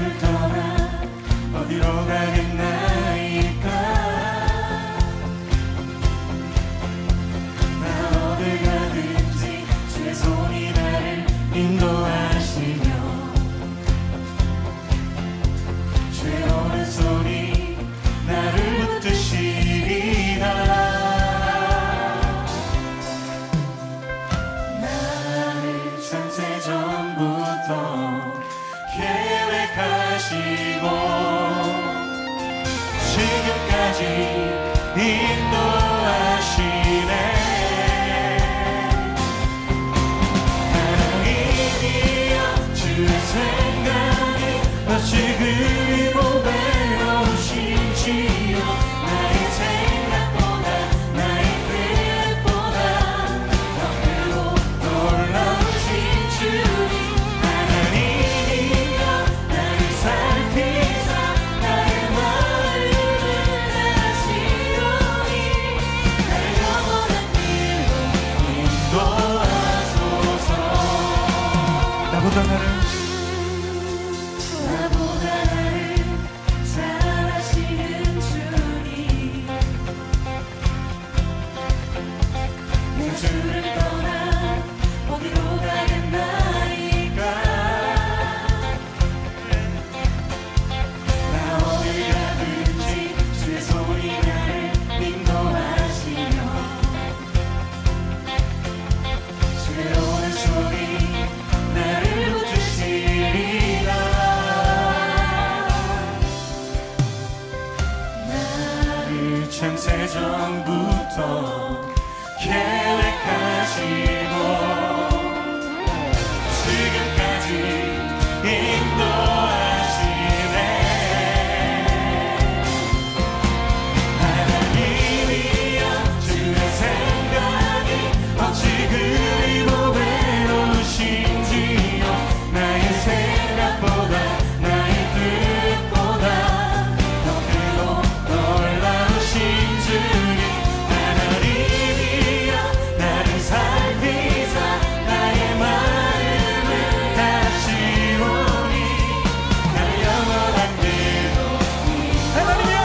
예수를 떠나 어디로 가겠나이까. 나 어딜 가든지 주의 손이 나를 인도하시며 주의 오른손이 나를 붙드시리라. 나를 창세전부터 계획하시고 지금까지 인도하시네. 하나님이여 주의 생각이 마치 그리고 외로우신지요. 나의 생각보다 나의 뜻보다 더 크고 놀라우신 주님. 하나님이여 나를 살피사 나의 마음을 다시오니 나의 영원한 길로 인도하소서. 나보다 나를 잘 아시는 주님. 내 주를 떠나 어디로 가겠나이까. 나 어딜 가든지 주의 손이 나를 인도하시며 주의 오른손이 나를 붙드시리라. 나를 창세전부터 계획하시고 지금까지 인도하시네. 하나님이여 주의 생각이 어찌 그리고 외로우신지요. 나의 생각보다 나의 뜻보다 더 크고 놀라우신 주님. 하나님이여 나를 살피사 나의 마음을 다시오니 나의 영원한 길로. 하나님이여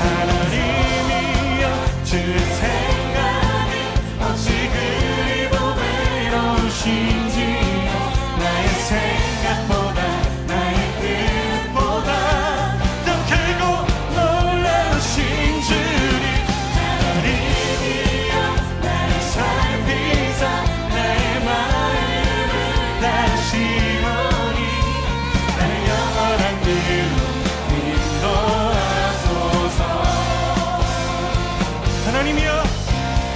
하나님이여 주의 생각이 어찌 그리고 외로우신지요. 나의 생각보다 나의 뜻보다 더 크고 놀라우신 주님. 하나님이여 나를 살피사 나의 마음을 다시오니 나의 영원한 길로 인도하소서. 하나님이여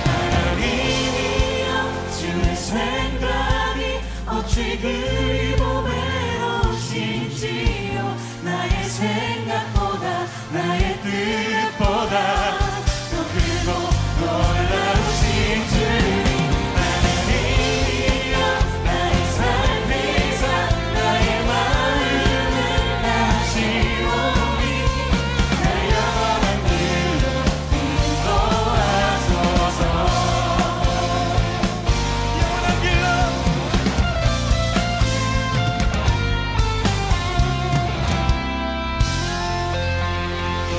하나님이여 주의 생각이 어찌 그리고 외로우신지요. 나의 생각보다 나의 뜻보다 더 크고 놀라우신 주님. 하나님이여 나를 살피사 나의 마음을 다시오니 나의 영원한 길로 인도하소서. 영원한 길로.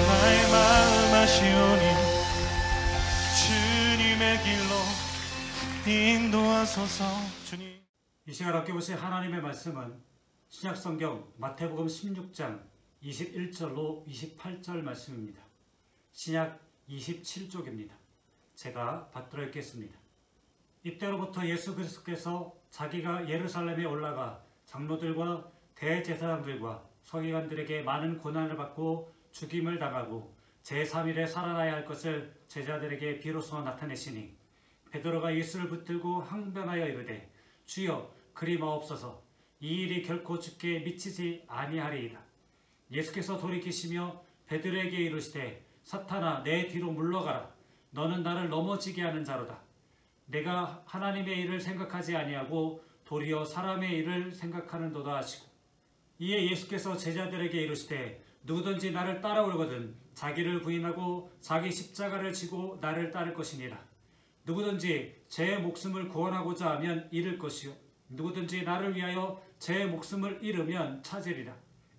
나의 마음 아시오니 주님의 길로 인도하소서. 주님. 이 시간 함께 보실 하나님의 말씀은 신약성경 마태복음 16장 21절로 28절 말씀입니다. 신약 27쪽입니다. 제가 받들어 읽겠습니다. 이때로부터 예수 그리스도께서 자기가 예루살렘에 올라가 장로들과 대제사장들과 서기관들에게 많은 고난을 받고 죽임을 당하고 제3일에 살아나야 할 것을 제자들에게 비로소 나타내시니 베드로가 예수를 붙들고 항변하여 이르되 주여 그리 마옵소서. 이 일이 결코 주께 미치지 아니하리이다. 예수께서 돌이키시며 베드로에게 이르시되 사탄아 내 뒤로 물러가라. 너는 나를 넘어지게 하는 자로다. 내가 하나님의 일을 생각하지 아니하고 도리어 사람의 일을 생각하는도다 하시고 이에 예수께서 제자들에게 이르시되 누구든지 나를 따라오려거든 자기를 부인하고 자기 십자가를 지고 나를 따를 것이니라. 누구든지 제 목숨을 구원하고자 하면 잃을 것이요 누구든지 나를 위하여 제 목숨을 잃으면 찾으리라.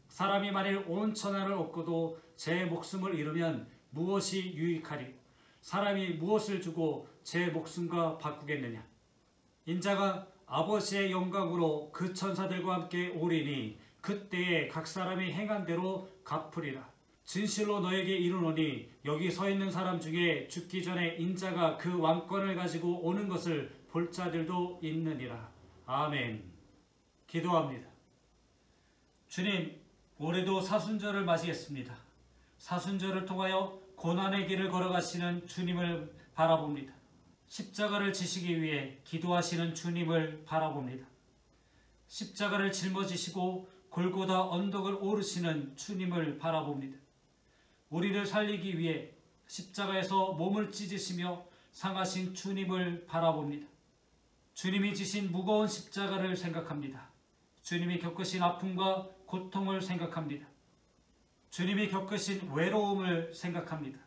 사람이 만일 온 천하를 얻고도 제 목숨을 잃으면 무엇이 유익하리요? 사람이 무엇을 주고 제 목숨과 바꾸겠느냐? 인자가 아버지의 영광으로 그 천사들과 함께 오리니 그때에 각 사람이 행한 대로 갚으리라. 진실로 너에게 이르노니 여기 서 있는 사람 중에 죽기 전에 인자가 그 왕권을 가지고 오는 것을 볼 자들도 있느니라. 아멘. 기도합니다. 주님, 올해도 사순절을 맞이했습니다. 사순절을 통하여 고난의 길을 걸어가시는 주님을 바라봅니다. 십자가를 지시기 위해 기도하시는 주님을 바라봅니다. 십자가를 짊어지시고 골고다 언덕을 오르시는 주님을 바라봅니다. 우리를 살리기 위해 십자가에서 몸을 찢으시며 상하신 주님을 바라봅니다. 주님이 지신 무거운 십자가를 생각합니다. 주님이 겪으신 아픔과 고통을 생각합니다. 주님이 겪으신 외로움을 생각합니다.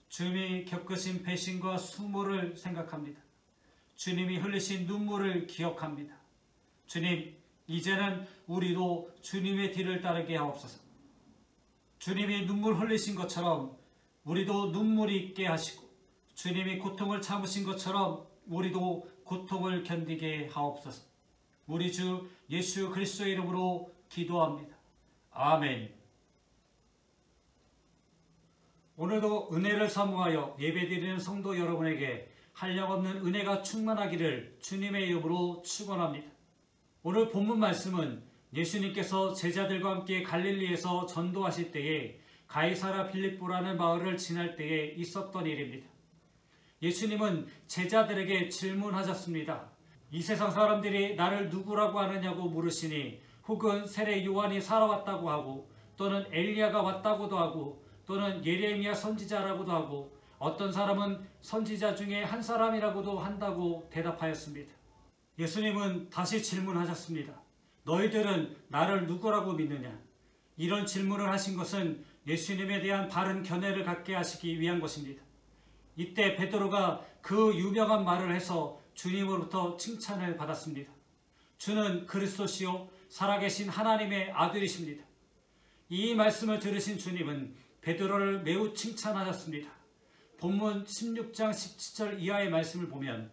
주님이 겪으신 배신과 수모를 생각합니다. 주님이 흘리신 눈물을 기억합니다. 주님, 이제는 우리도 주님의 뒤를 따르게 하옵소서. 주님이 눈물 흘리신 것처럼 우리도 눈물이 있게 하시고, 주님이 고통을 참으신 것처럼 우리도 고통을 견디게 하옵소서. 우리 주 예수 그리스도의 이름으로 기도합니다. 아멘. 오늘도 은혜를 사모하여 예배드리는 성도 여러분에게 한량없는 은혜가 충만하기를 주님의 이름으로 축원합니다. 오늘 본문 말씀은 예수님께서 제자들과 함께 갈릴리에서 전도하실 때에 가이사라 빌립보라는 마을을 지날 때에 있었던 일입니다. 예수님은 제자들에게 질문하셨습니다. 이 세상 사람들이 나를 누구라고 하느냐고 물으시니 혹은 세례 요한이 살아왔다고 하고 또는 엘리야가 왔다고도 하고 또는 예레미야 선지자라고도 하고 어떤 사람은 선지자 중에 한 사람이라고도 한다고 대답하였습니다. 예수님은 다시 질문하셨습니다. 너희들은 나를 누구라고 믿느냐? 이런 질문을 하신 것은 예수님에 대한 바른 견해를 갖게 하시기 위한 것입니다. 이때 베드로가 그 유명한 말을 해서 주님으로부터 칭찬을 받았습니다. 주는 그리스도시요 살아계신 하나님의 아들이십니다. 이 말씀을 들으신 주님은 베드로를 매우 칭찬하셨습니다. 본문 16장 17절 이하의 말씀을 보면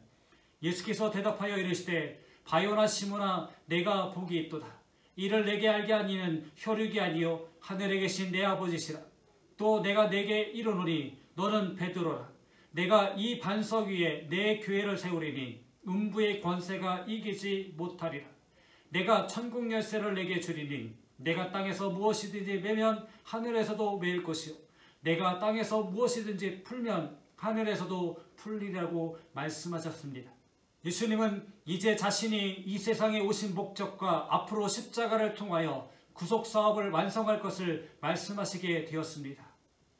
예수께서 대답하여 이르시되 바요나 시몬아 내가 복이 있도다. 이를 내게 알게 하니는 혈육이 아니요 하늘에 계신 내 아버지시라. 또 내가 내게 이르노니 너는 베드로라. 내가 이 반석 위에 내 교회를 세우리니 음부의 권세가 이기지 못하리라. 내가 천국 열쇠를 내게 주리니 내가 땅에서 무엇이든지 매면 하늘에서도 매일 것이요 내가 땅에서 무엇이든지 풀면 하늘에서도 풀리라고 말씀하셨습니다. 예수님은 이제 자신이 이 세상에 오신 목적과 앞으로 십자가를 통하여 구속사업을 완성할 것을 말씀하시게 되었습니다.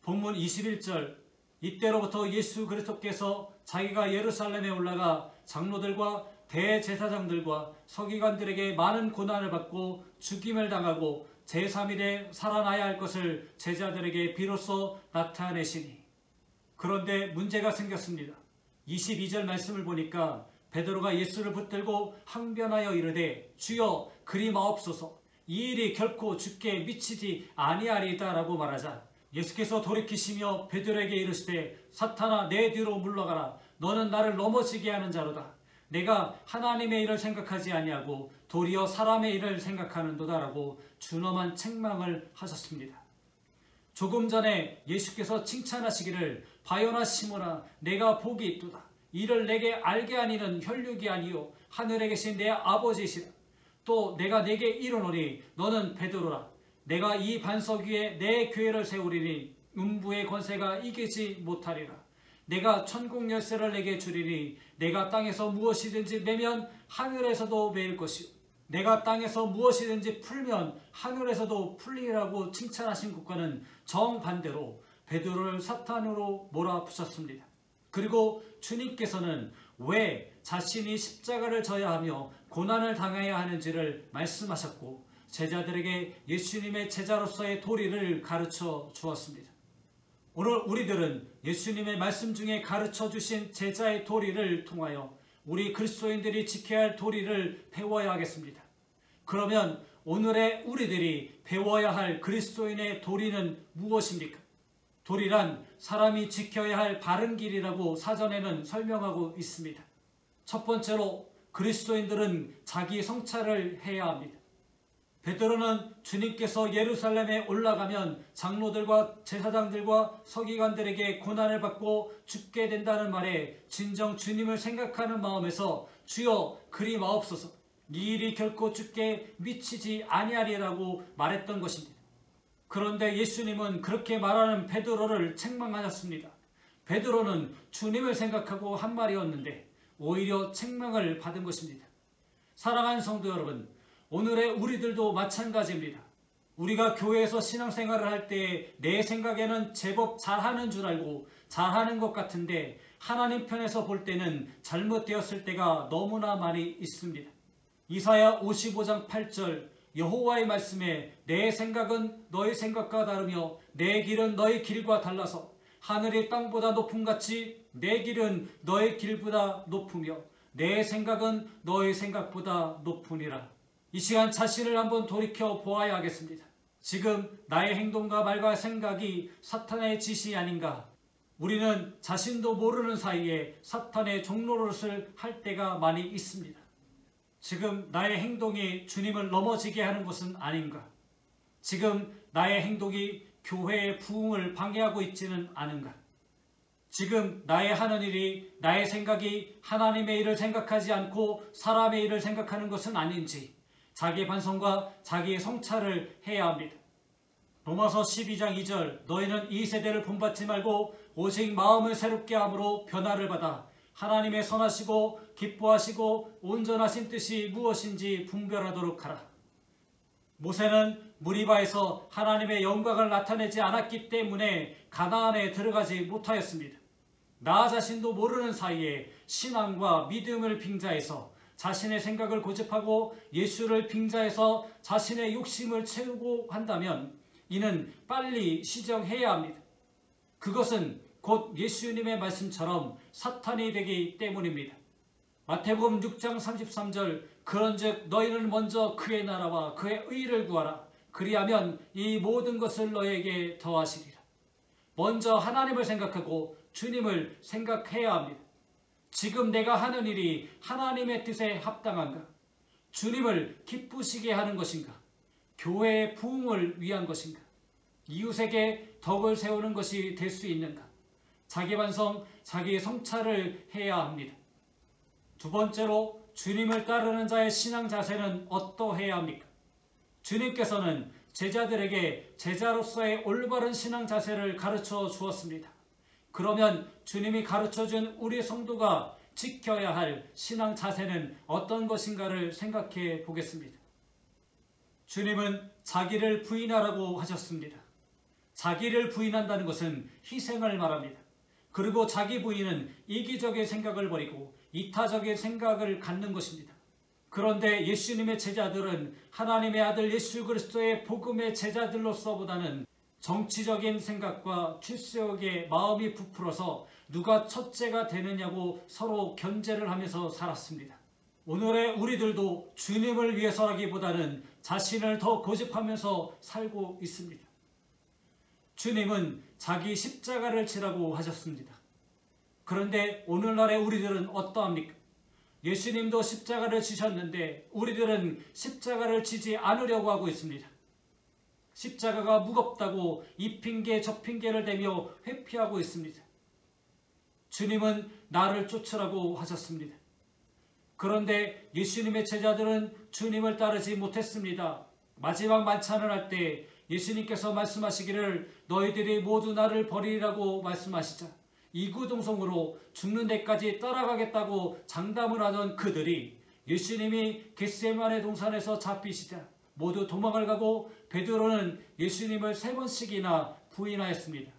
본문 21절 이때로부터 예수 그리스도께서 자기가 예루살렘에 올라가 장로들과 대제사장들과 서기관들에게 많은 고난을 받고 죽임을 당하고 제3일에 살아나야 할 것을 제자들에게 비로소 나타내시니. 그런데 문제가 생겼습니다. 22절 말씀을 보니까 베드로가 예수를 붙들고 항변하여 이르되 주여 그리 마옵소서 이 일이 결코 주께 미치지 아니하리이다 라고 말하자 예수께서 돌이키시며 베드로에게 이르시되 사탄아 내 뒤로 물러가라. 너는 나를 넘어지게 하는 자로다. 내가 하나님의 일을 생각하지 아니하고 도리어 사람의 일을 생각하는도다 라고 준엄한 책망을 하셨습니다. 조금 전에 예수께서 칭찬하시기를 바요나 시몬아 내가 복이 있도다. 이를 내게 알게 하니는 혈육이 아니요 하늘에 계신 내 아버지시라. 또 내가 내게 이르노니 너는 베드로라. 내가 이 반석 위에 내 교회를 세우리니 음부의 권세가 이기지 못하리라. 내가 천국 열쇠를 내게 주리니 내가 땅에서 무엇이든지 매면 하늘에서도 매일 것이요 내가 땅에서 무엇이든지 풀면 하늘에서도 풀리라고 칭찬하신 것과는 정반대로 베드로를 사탄으로 몰아붙였습니다. 그리고 주님께서는 왜 자신이 십자가를 져야 하며 고난을 당해야 하는지를 말씀하셨고 제자들에게 예수님의 제자로서의 도리를 가르쳐 주었습니다. 오늘 우리들은 예수님의 말씀 중에 가르쳐 주신 제자의 도리를 통하여 우리 그리스도인들이 지켜야 할 도리를 배워야 하겠습니다. 그러면 오늘의 우리들이 배워야 할 그리스도인의 도리는 무엇입니까? 도리란 사람이 지켜야 할 바른 길이라고 사전에는 설명하고 있습니다. 첫 번째로 그리스도인들은 자기 성찰을 해야 합니다. 베드로는 주님께서 예루살렘에 올라가면 장로들과 제사장들과 서기관들에게 고난을 받고 죽게 된다는 말에 진정 주님을 생각하는 마음에서 주여 그리 마옵소서 이 일이 결코 죽게 미치지 아니하리라고 말했던 것입니다. 그런데 예수님은 그렇게 말하는 베드로를 책망하셨습니다. 베드로는 주님을 생각하고 한 말이었는데 오히려 책망을 받은 것입니다. 사랑하는 성도 여러분, 오늘의 우리들도 마찬가지입니다. 우리가 교회에서 신앙생활을 할 때 내 생각에는 제법 잘하는 줄 알고 잘하는 것 같은데 하나님 편에서 볼 때는 잘못되었을 때가 너무나 많이 있습니다. 이사야 55장 8절 여호와의 말씀에 내 생각은 너의 생각과 다르며 내 길은 너의 길과 달라서 하늘이 땅보다 높음같이 내 길은 너의 길보다 높으며 내 생각은 너의 생각보다 높으니라. 이 시간 자신을 한번 돌이켜 보아야 하겠습니다. 지금 나의 행동과 말과 생각이 사탄의 지시 아닌가? 우리는 자신도 모르는 사이에 사탄의 종노릇을 할 때가 많이 있습니다. 지금 나의 행동이 주님을 넘어지게 하는 것은 아닌가? 지금 나의 행동이 교회의 부흥을 방해하고 있지는 않은가? 지금 나의 하는 일이 나의 생각이 하나님의 일을 생각하지 않고 사람의 일을 생각하는 것은 아닌지 자기 반성과 자기의 성찰을 해야 합니다. 로마서 12장 2절 너희는 이 세대를 본받지 말고 오직 마음을 새롭게 함으로 변화를 받아 하나님의 선하시고 기뻐하시고 온전하신 뜻이 무엇인지 분별하도록 하라. 모세는 무리바에서 하나님의 영광을 나타내지 않았기 때문에 가나안에 들어가지 못하였습니다. 나 자신도 모르는 사이에 신앙과 믿음을 빙자해서 자신의 생각을 고집하고 예수를 빙자해서 자신의 욕심을 채우고 한다면 이는 빨리 시정해야 합니다. 그것은 곧 예수님의 말씀처럼 사탄이 되기 때문입니다. 마태복음 6장 33절 그런즉 너희는 먼저 그의 나라와 그의 의를 구하라. 그리하면 이 모든 것을 너에게 더하시리라. 먼저 하나님을 생각하고 주님을 생각해야 합니다. 지금 내가 하는 일이 하나님의 뜻에 합당한가? 주님을 기쁘시게 하는 것인가? 교회의 부흥을 위한 것인가? 이웃에게 덕을 세우는 것이 될 수 있는가? 자기 반성, 자기 성찰을 해야 합니다. 두 번째로 주님을 따르는 자의 신앙 자세는 어떠해야 합니까? 주님께서는 제자들에게 제자로서의 올바른 신앙 자세를 가르쳐 주었습니다. 그러면 주님이 가르쳐준 우리 성도가 지켜야 할 신앙 자세는 어떤 것인가를 생각해 보겠습니다. 주님은 자기를 부인하라고 하셨습니다. 자기를 부인한다는 것은 희생을 말합니다. 그리고 자기 부인은 이기적인 생각을 버리고 이타적인 생각을 갖는 것입니다. 그런데 예수님의 제자들은 하나님의 아들 예수 그리스도의 복음의 제자들로서보다는 정치적인 생각과 출세욕에 마음이 부풀어서 누가 첫째가 되느냐고 서로 견제를 하면서 살았습니다. 오늘의 우리들도 주님을 위해서라기보다는 자신을 더 고집하면서 살고 있습니다. 주님은 자기 십자가를 지라고 하셨습니다. 그런데 오늘날의 우리들은 어떠합니까? 예수님도 십자가를 지셨는데 우리들은 십자가를 지지 않으려고 하고 있습니다. 십자가가 무겁다고 이 핑계 저 핑계를 대며 회피하고 있습니다. 주님은 나를 쫓으라고 하셨습니다. 그런데 예수님의 제자들은 주님을 따르지 못했습니다. 마지막 만찬을 할 때 예수님께서 말씀하시기를 너희들이 모두 나를 버리라고 말씀하시자 이구동성으로 죽는 데까지 따라가겠다고 장담을 하던 그들이 예수님이 겟세마네 동산에서 잡히시자 모두 도망을 가고 베드로는 예수님을 3번씩이나 부인하였습니다.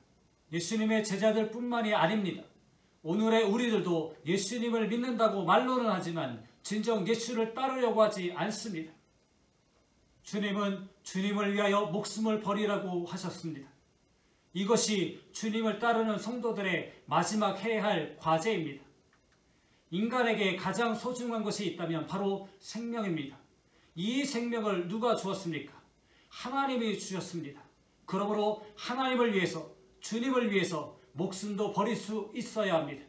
예수님의 제자들뿐만이 아닙니다. 오늘의 우리들도 예수님을 믿는다고 말로는 하지만 진정 예수를 따르려고 하지 않습니다. 주님은 주님을 위하여 목숨을 버리라고 하셨습니다. 이것이 주님을 따르는 성도들의 마지막 해야 할 과제입니다. 인간에게 가장 소중한 것이 있다면 바로 생명입니다. 이 생명을 누가 주었습니까? 하나님이 주셨습니다. 그러므로 하나님을 위해서, 주님을 위해서 목숨도 버릴 수 있어야 합니다.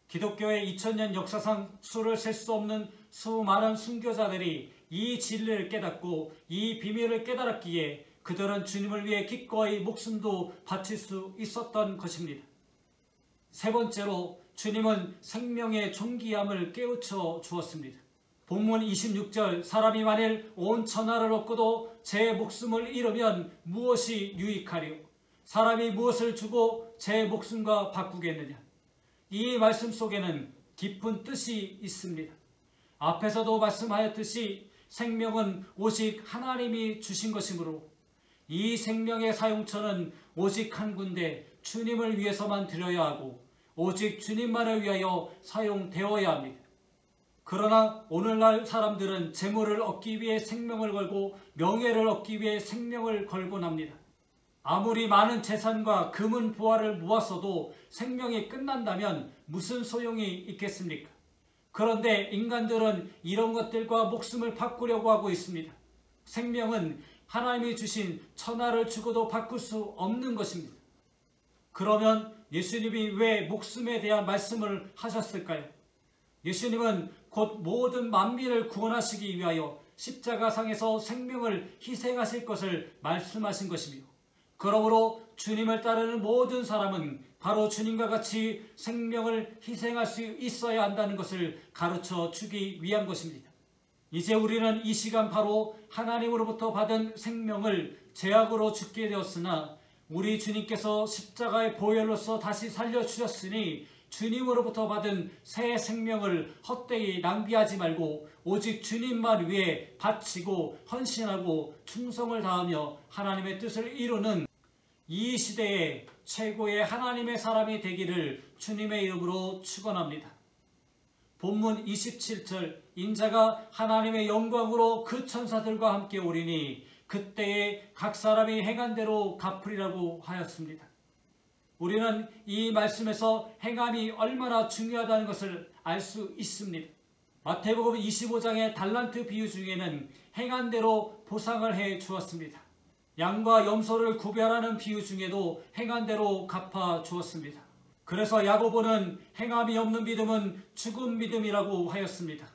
기독교의 2000년 역사상 수를 셀 수 없는 수많은 순교자들이 이 진리를 깨닫고 이 비밀을 깨달았기에 그들은 주님을 위해 기꺼이 목숨도 바칠 수 있었던 것입니다. 세 번째로 주님은 생명의 존귀함을 깨우쳐 주었습니다. 본문 26절 사람이 만일 온 천하를 얻고도 제 목숨을 잃으면 무엇이 유익하리요? 사람이 무엇을 주고 제 목숨과 바꾸겠느냐? 이 말씀 속에는 깊은 뜻이 있습니다. 앞에서도 말씀하였듯이 생명은 오직 하나님이 주신 것이므로 이 생명의 사용처는 오직 한 군데 주님을 위해서만 드려야 하고 오직 주님만을 위하여 사용되어야 합니다. 그러나 오늘날 사람들은 재물을 얻기 위해 생명을 걸고 명예를 얻기 위해 생명을 걸곤 합니다. 아무리 많은 재산과 금은 보화를 모았어도 생명이 끝난다면 무슨 소용이 있겠습니까? 그런데 인간들은 이런 것들과 목숨을 바꾸려고 하고 있습니다. 생명은 하나님이 주신 천하를 주고도 바꿀 수 없는 것입니다. 그러면 예수님이 왜 목숨에 대한 말씀을 하셨을까요? 예수님은 곧 모든 만민을 구원하시기 위하여 십자가상에서 생명을 희생하실 것을 말씀하신 것이며 그러므로 주님을 따르는 모든 사람은 바로 주님과 같이 생명을 희생할 수 있어야 한다는 것을 가르쳐 주기 위한 것입니다. 이제 우리는 이 시간 바로 하나님으로부터 받은 생명을 죄악으로 죽게 되었으나 우리 주님께서 십자가의 보혈로서 다시 살려주셨으니 주님으로부터 받은 새 생명을 헛되이 낭비하지 말고 오직 주님만 위해 바치고 헌신하고 충성을 다하며 하나님의 뜻을 이루는 이 시대의 최고의 하나님의 사람이 되기를 주님의 이름으로 축원합니다. 본문 27절 인자가 하나님의 영광으로 그 천사들과 함께 오리니 그때에 각 사람이 행한 대로 갚으리라고 하였습니다. 우리는 이 말씀에서 행함이 얼마나 중요하다는 것을 알 수 있습니다. 마태복음 25장의 달란트 비유 중에는 행한 대로 보상을 해 주었습니다. 양과 염소를 구별하는 비유 중에도 행한 대로 갚아 주었습니다. 그래서 야고보는 행함이 없는 믿음은 죽은 믿음이라고 하였습니다.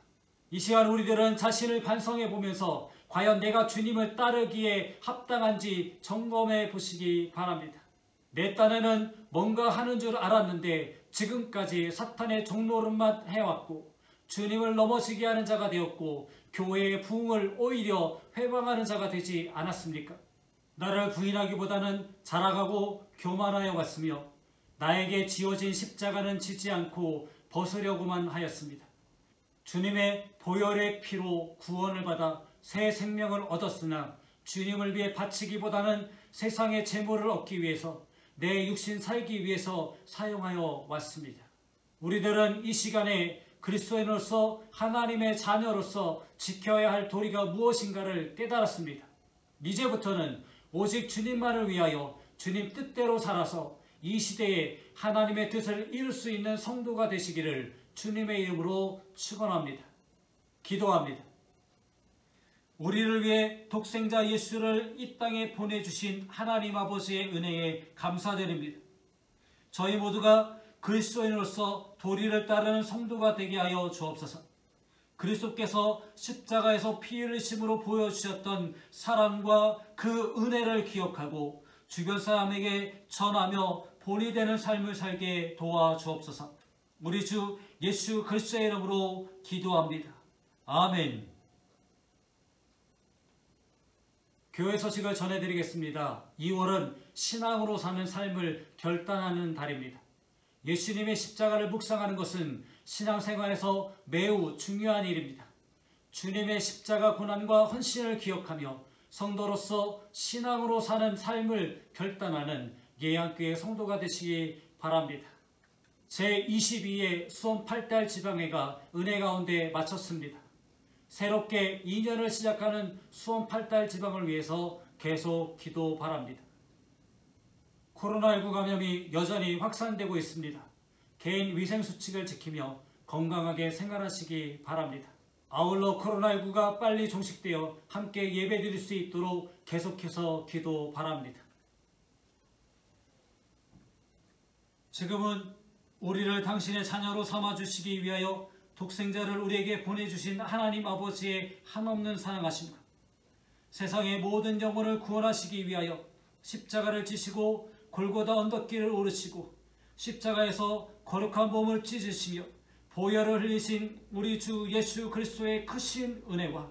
이 시간 우리들은 자신을 반성해 보면서 과연 내가 주님을 따르기에 합당한지 점검해 보시기 바랍니다. 내 딴에는 뭔가 하는 줄 알았는데 지금까지 사탄의 종노릇만 해왔고 주님을 넘어지게 하는 자가 되었고 교회의 부흥을 오히려 회방하는 자가 되지 않았습니까? 나를 부인하기보다는 자랑하고 교만하여 왔으며 나에게 지어진 십자가는 지지 않고 벗으려고만 하였습니다. 주님의 보혈의 피로 구원을 받아 새 생명을 얻었으나 주님을 위해 바치기보다는 세상의 재물을 얻기 위해서 내 육신 살기 위해서 사용하여 왔습니다. 우리들은 이 시간에 그리스도인으로서 하나님의 자녀로서 지켜야 할 도리가 무엇인가를 깨달았습니다. 이제부터는 오직 주님만을 위하여 주님 뜻대로 살아서 이 시대에 하나님의 뜻을 이룰 수 있는 성도가 되시기를 주님의 이름으로 축원합니다. 기도합니다. 우리를 위해 독생자 예수를 이 땅에 보내주신 하나님 아버지의 은혜에 감사드립니다. 저희 모두가 그리스도인으로서 도리를 따르는 성도가 되게 하여 주옵소서. 그리스도께서 십자가에서 피 흘리심으로 보여주셨던 사랑과 그 은혜를 기억하고 주변 사람에게 전하며 본이 되는 삶을 살게 도와주옵소서. 우리 주 예수 그리스도의 이름으로 기도합니다. 아멘. 교회 소식을 전해드리겠습니다. 2월은 신앙으로 사는 삶을 결단하는 달입니다. 예수님의 십자가를 묵상하는 것은 신앙생활에서 매우 중요한 일입니다. 주님의 십자가 고난과 헌신을 기억하며 성도로서 신앙으로 사는 삶을 결단하는 예양교회 성도가 되시기 바랍니다. 제22회 수원 8달 지방회가 은혜 가운데 마쳤습니다. 새롭게 2년을 시작하는 수원 8달 지방을 위해서 계속 기도 바랍니다. 코로나19 감염이 여전히 확산되고 있습니다. 개인 위생수칙을 지키며 건강하게 생활하시기 바랍니다. 아울러 코로나19가 빨리 종식되어 함께 예배드릴 수 있도록 계속해서 기도 바랍니다. 지금은 우리를 당신의 자녀로 삼아주시기 위하여 독생자를 우리에게 보내주신 하나님 아버지의 한없는 사랑하심과 세상의 모든 영혼을 구원하시기 위하여 십자가를 지시고 골고다 언덕길을 오르시고 십자가에서 거룩한 몸을 찢으시며 보혈을 흘리신 우리 주 예수 그리스도의 크신 은혜와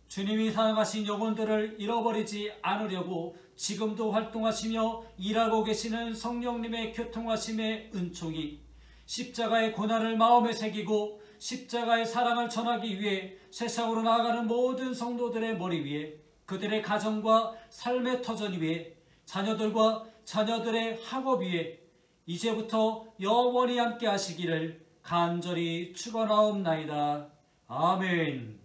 주님이 사랑하신 영혼들을 잃어버리지 않으려고 지금도 활동하시며 일하고 계시는 성령님의 교통하심의 은총이 십자가의 고난을 마음에 새기고 십자가의 사랑을 전하기 위해 세상으로 나아가는 모든 성도들의 머리 위에 그들의 가정과 삶의 터전 위에 자녀들과 자녀들의 학업 위에 이제부터 영원히 함께 하시기를 간절히 축원하옵나이다. 아멘.